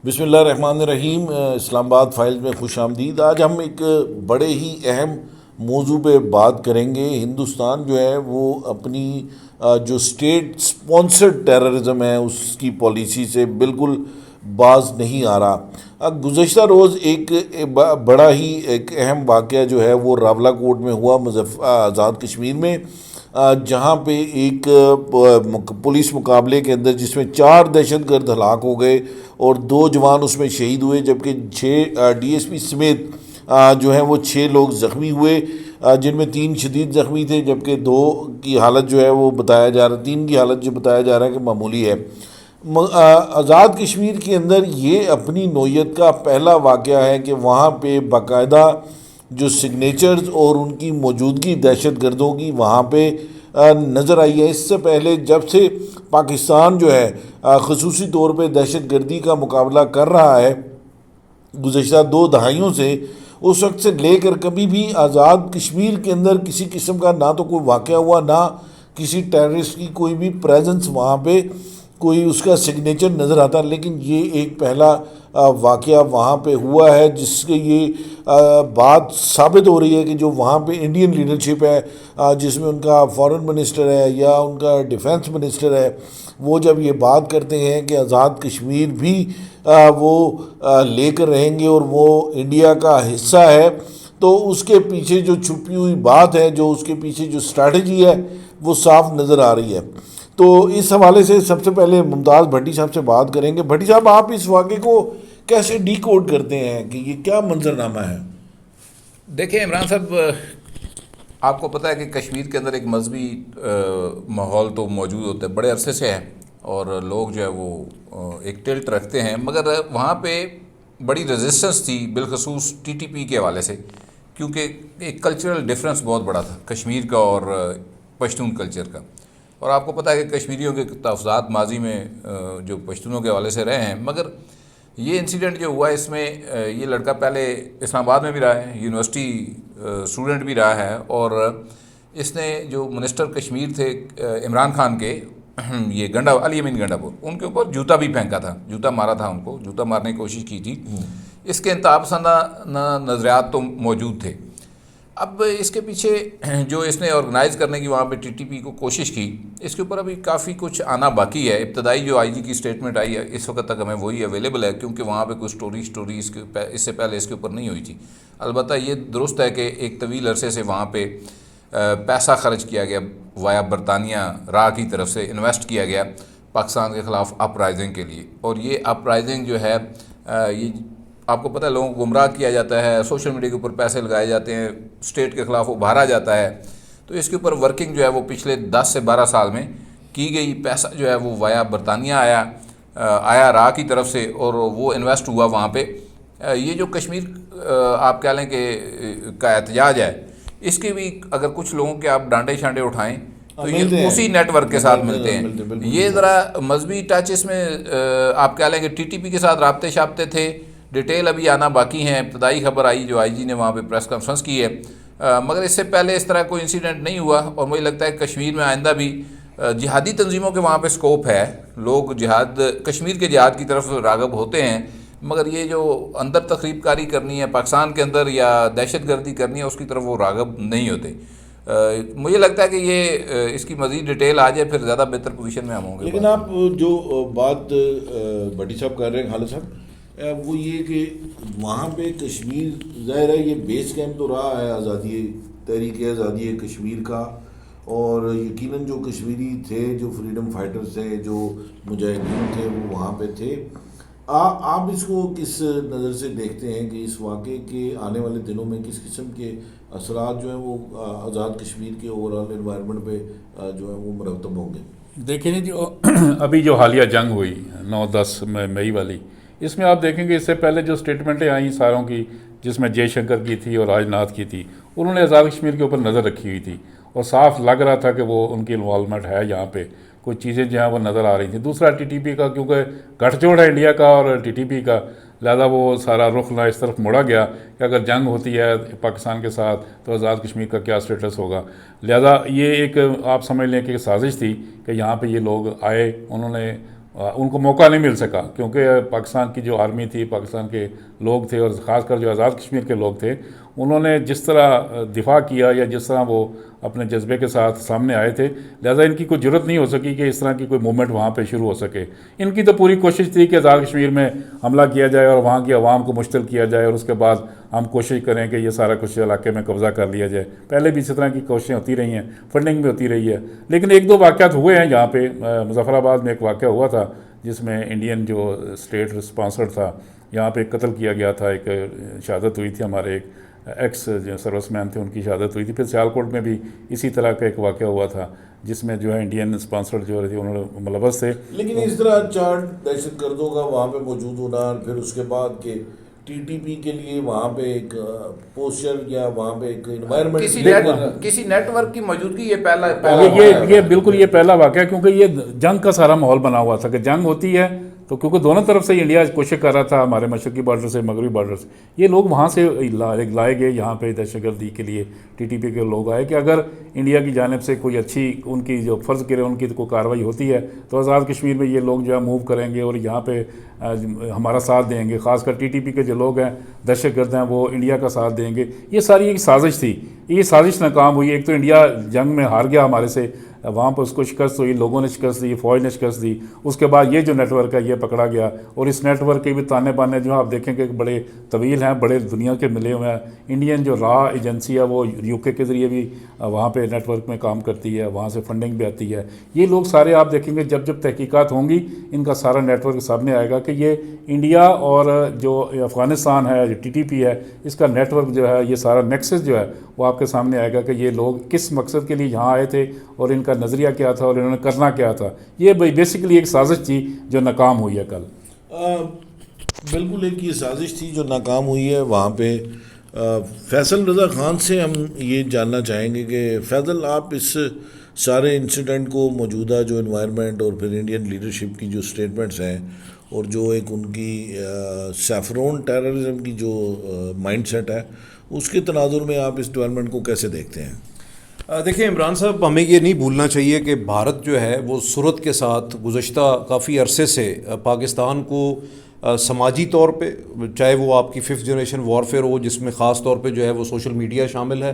بسم اللہ الرحمن الرحیم۔ اسلام آباد فائلز میں خوش آمدید۔ آج ہم ایک بڑے ہی اہم موضوع پہ بات کریں گے۔ ہندوستان جو ہے وہ اپنی جو اسٹیٹ سپانسرڈ ٹیررزم ہے اس کی پالیسی سے بالکل باز نہیں آ رہا۔ گزشتہ روز ایک بڑا ہی ایک اہم واقعہ جو ہے وہ راولہ کوٹ میں ہوا، آزاد کشمیر میں، جہاں پہ ایک پولیس مقابلے کے اندر جس میں 4 دہشت گرد ہلاک ہو گئے اور 2 جوان اس میں شہید ہوئے، جبکہ 6 ڈی ایس پی سمیت جو ہیں وہ 6 لوگ زخمی ہوئے، جن میں 3 شدید زخمی تھے، جبکہ 2 کی حالت جو ہے وہ بتایا جا رہا ہے، 3 کی حالت جو بتایا جا رہا ہے کہ معمولی ہے۔ آزاد کشمیر کے اندر یہ اپنی نوعیت کا پہلا واقعہ ہے کہ وہاں پہ باقاعدہ جو سگنیچرز اور ان کی موجودگی دہشت گردوں کی وہاں پہ نظر آئی ہے۔ اس سے پہلے جب سے پاکستان جو ہے خصوصی طور پہ دہشت گردی کا مقابلہ کر رہا ہے گزشتہ 2 دہائیوں سے، اس وقت سے لے کر کبھی بھی آزاد کشمیر کے اندر کسی قسم کا نہ تو کوئی واقعہ ہوا، نہ کسی ٹیررسٹ کی کوئی بھی پریزنس وہاں پہ کوئی اس کا سگنیچر نظر آتا، لیکن یہ ایک پہلا واقعہ وہاں پہ ہوا ہے جس سے یہ بات ثابت ہو رہی ہے کہ جو وہاں پہ انڈین لیڈرشپ ہے، جس میں ان کا فارن منسٹر ہے یا ان کا ڈیفنس منسٹر ہے، وہ جب یہ بات کرتے ہیں کہ آزاد کشمیر بھی وہ لے کر رہیں گے اور وہ انڈیا کا حصہ ہے، تو اس کے پیچھے جو چھپی ہوئی بات ہے، جو اس کے پیچھے جو اسٹریٹجی ہے، وہ صاف نظر آ رہی ہے۔ تو اس حوالے سے سب سے پہلے ممتاز بھٹی صاحب سے بات کریں گے۔ بھٹی صاحب، آپ اس واقعے کو کیسے ڈی کوڈ کرتے ہیں کہ یہ کیا منظرنامہ ہے؟ دیکھیں عمران صاحب، آپ کو پتہ ہے کہ کشمیر کے اندر ایک مذہبی ماحول تو موجود ہوتا ہے، بڑے عرصے سے ہے، اور لوگ جو ہے وہ ایک ٹلٹ رکھتے ہیں، مگر وہاں پہ بڑی ریزسٹنس تھی، بالخصوص ٹی ٹی پی کے حوالے سے، کیونکہ ایک کلچرل ڈفرینس بہت بڑا تھا کشمیر کا اور پشتون کلچر کا۔ اور آپ کو پتہ ہے کہ کشمیریوں کے تحفظات ماضی میں جو پشتونوں کے حوالے سے رہے ہیں، مگر یہ انسیڈنٹ جو ہوا اس میں یہ لڑکا پہلے اسلام آباد میں بھی رہا ہے، یونیورسٹی اسٹوڈنٹ بھی رہا ہے، اور اس نے جو منسٹر کشمیر تھے عمران خان کے، یہ علی امین گنڈاپور، ان کے اوپر جوتا بھی پھینکا تھا، جوتا مارا تھا، ان کو جوتا مارنے کی کوشش کی تھی۔ اس کے انتہا پسندانہ نظریات تو موجود تھے۔ اب اس کے پیچھے جو اس نے آرگنائز کرنے کی وہاں پہ ٹی ٹی پی کو کوشش کی، اس کے اوپر ابھی کافی کچھ آنا باقی ہے۔ ابتدائی جو آئی جی کی اسٹیٹمنٹ آئی ہے اس وقت تک ہمیں وہی اویلیبل ہے، کیونکہ وہاں پہ کوئی اسٹوری اس سے پہلے اس کے اوپر نہیں ہوئی تھی۔ البتہ یہ درست ہے کہ ایک طویل عرصے سے وہاں پہ پیسہ خرچ کیا گیا وایا برطانیہ راہ کی طرف سے، انویسٹ کیا گیا پاکستان کے خلاف اپ رائزنگ کے لیے، اور یہ اپ رائزنگ جو ہے یہ آپ کو پتہ ہے لوگوں کو گمراہ کیا جاتا ہے، سوشل میڈیا کے اوپر پیسے لگائے جاتے ہیں، اسٹیٹ کے خلاف ابھارا جاتا ہے، تو اس کے اوپر ورکنگ جو ہے وہ پچھلے 10 سے 12 سال میں کی گئی۔ پیسہ جو ہے وہ وایا برطانیہ آیا راہ کی طرف سے، اور وہ انویسٹ ہوا وہاں پہ۔ یہ جو کشمیر آپ کہہ لیں کہ کا احتجاج ہے، اس کے بھی اگر کچھ لوگوں کے آپ ڈانڈے شانڈے اٹھائیں تو یہ اسی نیٹ ورک کے ساتھ ملتے ہیں۔ یہ ذرا مذہبی ٹچ اس میں آپ کہہ لیں کہ ٹی ٹی پی کے ساتھ رابطے شابطے تھے، ڈیٹیل ابھی آنا باقی ہیں۔ ابتدائی خبر آئی جو آئی جی نے وہاں پہ پریس کانفرنس کی ہے، مگر اس سے پہلے اس طرح کوئی انسیڈنٹ نہیں ہوا، اور مجھے لگتا ہے کشمیر میں آئندہ بھی جہادی تنظیموں کے وہاں پہ سکوپ ہے، لوگ کشمیر کے جہاد کی طرف راغب ہوتے ہیں، مگر یہ جو اندر تخریب کاری کرنی ہے پاکستان کے اندر یا دہشت گردی کرنی ہے اس کی طرف وہ راغب نہیں ہوتے۔ مجھے لگتا ہے کہ یہ اس کی مزید ڈیٹیل آ جائے پھر زیادہ بہتر پوزیشن میں ہم ہوں گے۔ لیکن آپ جو بات بھٹی صاحب کر رہے ہیں، خالد صاحب، وہ یہ کہ وہاں پہ کشمیر ظاہر ہے یہ بیس کیمپ تو رہا ہے آزادی تحریک آزادی کشمیر کا، اور یقیناً جو کشمیری تھے، جو فریڈم فائٹرز تھے، جو مجاہدین تھے، وہ وہاں پہ تھے۔ آپ اس کو کس نظر سے دیکھتے ہیں کہ اس واقعے کے آنے والے دنوں میں کس قسم کے اثرات جو ہیں وہ آزاد کشمیر کے اوور آل انوائرمنٹ پہ جو ہے وہ مرتب ہوں گے؟ دیکھیں جی، جو ابھی جو حالیہ جنگ ہوئی 9-10 مئی والی، اس میں آپ دیکھیں گے اس سے پہلے جو اسٹیٹمنٹیں آئیں ساروں کی، جس میں جے شنکر کی تھی اور راج ناتھ کی تھی، انہوں نے آزاد کشمیر کے اوپر نظر رکھی ہوئی تھی، اور صاف لگ رہا تھا کہ وہ ان کی انوالومنٹ ہے، یہاں پہ کچھ چیزیں جو ہیں وہ نظر آ رہی تھیں۔ دوسرا ٹی ٹی پی کا، کیونکہ گٹھ جوڑ ہے انڈیا کا اور ٹی ٹی پی کا، لہذا وہ سارا رخ نہ اس طرف مڑا گیا کہ اگر جنگ ہوتی ہے پاکستان کے ساتھ تو آزاد کشمیر کا کیا اسٹیٹس ہوگا۔ لہذا یہ ایک آپ سمجھ لیں کہ سازش تھی کہ یہاں پہ یہ لوگ آئے، انہوں نے ان کو موقع نہیں مل سکا کیونکہ پاکستان کی جو آرمی تھی، پاکستان کے لوگ تھے اور خاص کر جو آزاد کشمیر کے لوگ تھے، انہوں نے جس طرح دفاع کیا یا جس طرح وہ اپنے جذبے کے ساتھ سامنے آئے تھے، لہٰذا ان کی کوئی جرت نہیں ہو سکی کہ اس طرح کی کوئی موومنٹ وہاں پہ شروع ہو سکے۔ ان کی تو پوری کوشش تھی کہ آزاد کشمیر میں حملہ کیا جائے اور وہاں کی عوام کو مشتعل کیا جائے اور اس کے بعد ہم کوشش کریں کہ یہ سارا کچھ علاقے میں قبضہ کر لیا جائے۔ پہلے بھی اسی طرح کی کوششیں ہوتی رہی ہیں، فنڈنگ بھی ہوتی رہی ہے، لیکن ایک دو واقعات ہوئے ہیں یہاں پہ۔ مظفر آباد میں ایک واقعہ ہوا تھا جس میں انڈین جو اسٹیٹ اسپانسر تھا، یہاں پہ قتل کیا گیا تھا، ایک شہادت ہوئی تھی، ہمارے ایک ایکس جو سروس مین تھے ان کی شہادت ہوئی تھی۔ پھر سیالکوٹ میں بھی اسی طرح کا ایک واقعہ ہوا تھا جس میں جو ہے انڈین اسپانسر جو تھے انہوں نے ملوث تھے۔ لیکن اس طرح چار دہشت گردوں کا وہاں پہ موجود ہونا، پھر اس کے بعد کہ ٹی ٹی پی کے لیے وہاں پہ ایک پوسچر یا وہاں پہ ایک انوائرمنٹ، کسی نیٹ ورک کی موجودگی، یہ پہلا یہ بالکل یہ پہلا واقعہ، کیونکہ یہ جنگ کا سارا ماحول بنا ہوا تھا کہ جنگ ہوتی ہے تو کیونکہ دونوں طرف سے انڈیا کوشش کر رہا تھا، ہمارے مشرقی بارڈر سے مغربی بارڈر سے، یہ لوگ وہاں سے لائے گئے یہاں پہ دہشت گردی کے لیے۔ ٹی ٹی پی کے لوگ آئے کہ اگر انڈیا کی جانب سے کوئی اچھی ان کی جو فرض کرے ان کی کوئی کارروائی ہوتی ہے تو آزاد کشمیر میں یہ لوگ جو ہے موو کریں گے اور یہاں پہ ہمارا ساتھ دیں گے، خاص کر ٹی ٹی پی کے جو لوگ ہیں دہشت گرد ہیں وہ انڈیا کا ساتھ دیں گے۔ یہ ساری ایک سازش تھی، یہ سازش ناکام ہوئی۔ ایک تو انڈیا جنگ میں ہار گیا ہمارے سے، وہاں پہ اس کو شکست ہوئی، لوگوں نے شکست دی، فوج نے شکست دی، اس کے بعد یہ جو نیٹ ورک ہے یہ پکڑا گیا، اور اس نیٹ ورک کے بھی تانے بانے جو آپ دیکھیں کہ بڑے طویل ہیں، بڑے دنیا کے ملے ہوئے ہیں۔ انڈین جو را ایجنسی ہے وہ یو کے کے ذریعے بھی وہاں پہ نیٹ ورک میں کام کرتی ہے، وہاں سے فنڈنگ بھی آتی ہے۔ یہ لوگ سارے آپ دیکھیں گے جب تحقیقات ہوں گی ان کا سارا نیٹ ورک سامنے آئے گا کہ یہ انڈیا اور جو افغانستان ہے، جو ٹی ٹی پی ہے، اس کا نیٹ ورک جو ہے، یہ سارا نیکسس جو ہے وہ آپ کے سامنے آئے گا کہ یہ لوگ کس مقصد کے لیے یہاں آئے تھے اور ان کا نظریہ کیا تھا اور انہوں نے کرنا کیا تھا۔ یہ بیسیکلی ایک سازش تھی جو ناکام ہوئی ہے کل۔ بالکل ایک یہ سازش تھی جو ناکام ہوئی ہے وہاں پہ۔ فیصل رضا خان سے ہم یہ جاننا چاہیں گے کہ فیصل، آپ اس سارے انسیڈنٹ کو، موجودہ جو انوائرمنٹ اور پھر انڈین لیڈرشپ کی جو سٹیٹمنٹس ہیں اور جو ایک ان کی سیفرون ٹیررزم کی جو مائنڈ سیٹ ہے، اس کے تناظر میں آپ اس ڈیولپمنٹ کو کیسے دیکھتے ہیں؟ دیکھیں عمران صاحب، ہمیں یہ نہیں بھولنا چاہیے کہ بھارت جو ہے وہ سرعت کے ساتھ گزشتہ کافی عرصے سے پاکستان کو سماجی طور پہ، چاہے وہ آپ کی 5th جنریشن وارفیئر ہو جس میں خاص طور پہ جو ہے وہ سوشل میڈیا شامل ہے،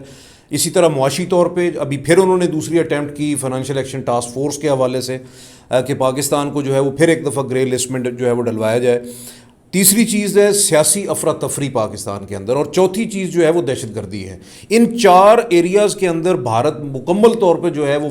اسی طرح معاشی طور پہ ابھی پھر انہوں نے دوسری اٹیمپٹ کی فائنینشیل ایکشن ٹاسک فورس کے حوالے سے کہ پاکستان کو جو ہے وہ پھر ایک دفعہ گرے لسٹ میں جو ہے وہ ڈلوایا جائے۔ تیسری چیز ہے سیاسی افراتفری پاکستان کے اندر، اور چوتھی چیز جو ہے وہ دہشت گردی ہے۔ ان 4 ایریاز کے اندر بھارت مکمل طور پہ جو ہے وہ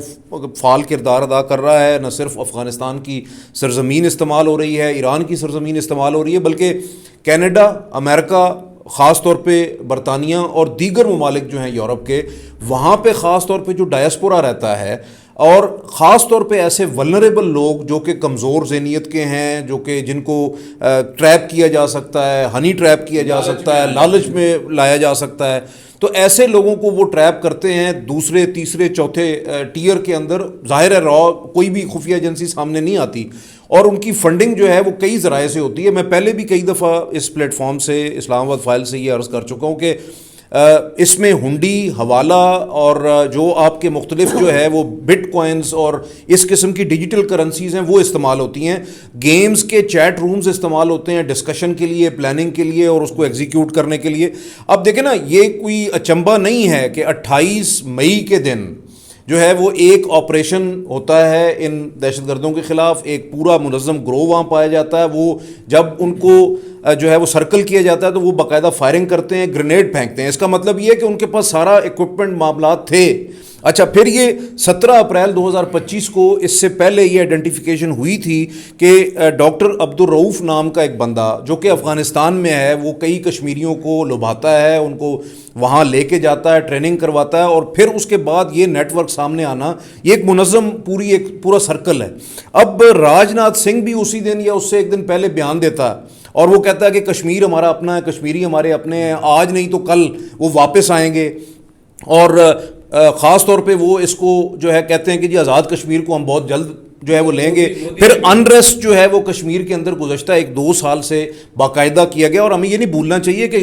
فعال کردار ادا کر رہا ہے۔ نہ صرف افغانستان کی سرزمین استعمال ہو رہی ہے، ایران کی سرزمین استعمال ہو رہی ہے، بلکہ کینیڈا، امریکہ، خاص طور پہ برطانیہ اور دیگر ممالک جو ہیں یورپ کے، وہاں پہ خاص طور پہ جو ڈائسپورا رہتا ہے، اور خاص طور پہ ایسے ولنریبل لوگ جو کہ کمزور ذہنیت کے ہیں، جو کہ جن کو ٹریپ کیا جا سکتا ہے، ہنی ٹریپ کیا جا سکتا ہے، لالچ میں لایا جا سکتا ہے، تو ایسے لوگوں کو وہ ٹریپ کرتے ہیں دوسرے، تیسرے، چوتھے ٹیئر کے اندر۔ ظاہر ہے کوئی بھی خفیہ ایجنسی سامنے نہیں آتی، اور ان کی فنڈنگ جو ہے وہ کئی ذرائع سے ہوتی ہے۔ میں پہلے بھی کئی دفعہ اس پلیٹ فارم سے، اسلام آباد فائل سے یہ عرض کر چکا ہوں کہ اس میں ہنڈی، حوالہ اور جو آپ کے مختلف جو ہے وہ بٹ کوائنز اور اس قسم کی ڈیجیٹل کرنسیز ہیں وہ استعمال ہوتی ہیں۔ گیمز کے چیٹ رومز استعمال ہوتے ہیں ڈسکشن کے لیے، پلاننگ کے لیے اور اس کو ایگزیکیوٹ کرنے کے لیے۔ اب دیکھیں نا، یہ کوئی اچنبھا نہیں ہے کہ 28 مئی کے دن جو ہے وہ ایک آپریشن ہوتا ہے ان دہشت گردوں کے خلاف، ایک پورا منظم گروہ وہاں پایا جاتا ہے۔ وہ جب ان کو جو ہے وہ سرکل کیا جاتا ہے تو وہ باقاعدہ فائرنگ کرتے ہیں، گرینیڈ پھینکتے ہیں۔ اس کا مطلب یہ ہے کہ ان کے پاس سارا ایکوپمنٹ، معاملات تھے۔ اچھا، پھر یہ 17 اپریل 2025 کو اس سے پہلے یہ آئیڈینٹیفیکیشن ہوئی تھی کہ ڈاکٹر عبدالرؤوف نام کا ایک بندہ جو کہ افغانستان میں ہے، وہ کئی کشمیریوں کو لبھاتا ہے، ان کو وہاں لے کے جاتا ہے، ٹریننگ کرواتا ہے، اور پھر اس کے بعد یہ نیٹ ورک سامنے آنا، یہ ایک منظم پورا سرکل ہے۔ اب راج ناتھ سنگھ بھی اسی دن یا اس سے ایک دن پہلے بیان دیتا ہے اور وہ کہتا ہے کہ کشمیر ہمارا اپنا ہے، کشمیری ہمارے اپنے ہیں، آج نہیں تو کل وہ واپس آئیں گے، اور خاص طور پہ وہ اس کو جو ہے کہتے ہیں کہ جی آزاد کشمیر کو ہم بہت جلد جو ہے وہ لیں گے۔ پھر انریسٹ جو ہے وہ کشمیر کے اندر گزشتہ 1-2 سال سے باقاعدہ کیا گیا، اور ہمیں یہ نہیں بھولنا چاہیے کہ